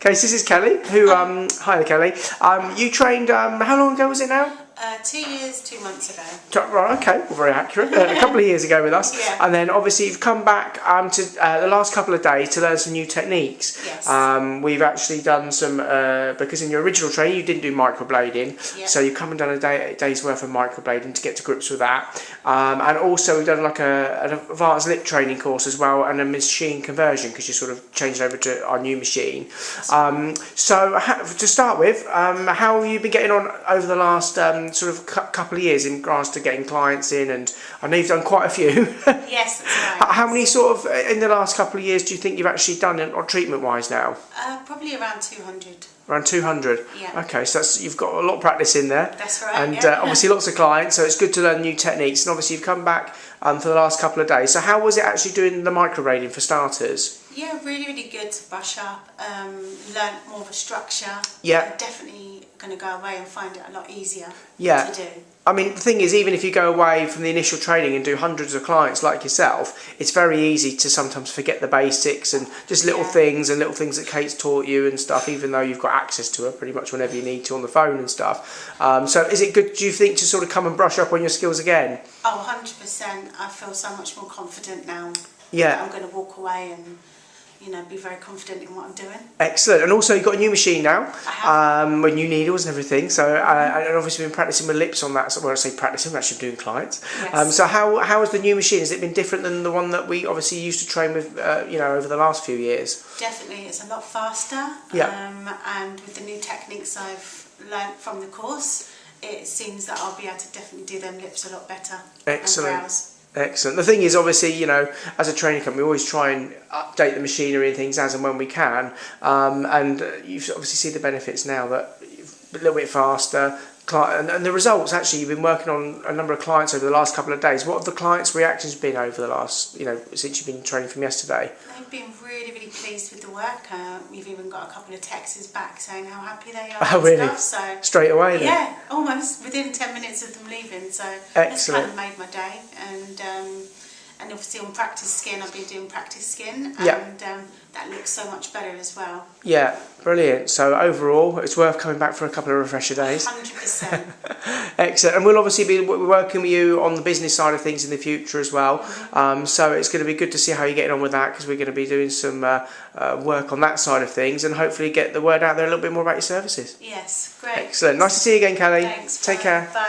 Okay, so this is Kelly, who, hi Kelly. You trained, how long ago was it now? 2 years, 2 months ago. Right, okay, well, very accurate. A couple of years ago with us. Yeah. And then obviously you've come back to the last couple of days to learn some new techniques. Yes. We've actually done some, because in your original training you didn't do microblading, Yeah. so you've come and done a day's worth of microblading to get to grips with that. And also we've done like an advanced lip training course as well, and a machine conversion, because you sort of changed over to our new machine. So to start with, how have you been getting on over the last sort of couple of years in regards to getting clients in? And I know you've done quite a few. Yes, that's right. How many sort of in the last couple of years do you think you've actually done it, or treatment wise now? Probably around 200. Around 200. Yeah. Okay, so you've got a lot of practice in there. That's right. And yeah. obviously lots of clients, so it's good to learn new techniques. And obviously you've come back for the last couple of days. So how was it actually doing the microblading for starters? Yeah, really, really good to brush up, learn more of a structure. Yeah. I'm definitely going to go away and find it a lot easier Yeah. to do. I mean, the thing is, even if you go away from the initial training and do hundreds of clients like yourself, it's very easy to sometimes forget the basics and just little things that Kate's taught you and stuff, even though you've got access to her pretty much whenever you need to on the phone and stuff. So is it good, do you think, to sort of come and brush up on your skills again? Oh, 100%. I feel so much more confident now. Yeah. I'm going to walk away and, you know, be very confident in what I'm doing. Excellent. And also you've got a new machine now, I have. with new needles and everything. So and obviously been practicing with lips on that. So when I say practicing, I'm actually doing clients. Yes. So how has the new machine? Has it been different than the one that we obviously used to train with, over the last few years? Definitely, it's a lot faster. Yeah. And with the new techniques I've learnt from the course, it seems that I'll be able to definitely do them lips a lot better. Excellent. And brows. Excellent. The thing is, obviously, as a training company, we always try and update the machinery and things as and when we can. And you obviously see the benefits now, that a little bit faster. And the results, actually, you've been working on a number of clients over the last couple of days. What have the clients' reactions been over the last, since you've been training from yesterday? They've been really, really pleased with the work. We've even got a couple of texts back saying how happy they are. Oh, really? Stuff. So straight away then? Yeah, almost within 10 minutes of them leaving. So excellent. It's kind of made my day. And obviously on practice skin, I've been doing practice skin, and that looks so much better as well. Yeah, brilliant. So overall, it's worth coming back for a couple of refresher days. 100%. Excellent. And we'll obviously be working with you on the business side of things in the future as well. So it's going to be good to see how you're getting on with that, because we're going to be doing some work on that side of things, and hopefully get the word out there a little bit more about your services. Yes, great. Excellent. Nice to see you again, Kelly. Thanks. Take care. Bye.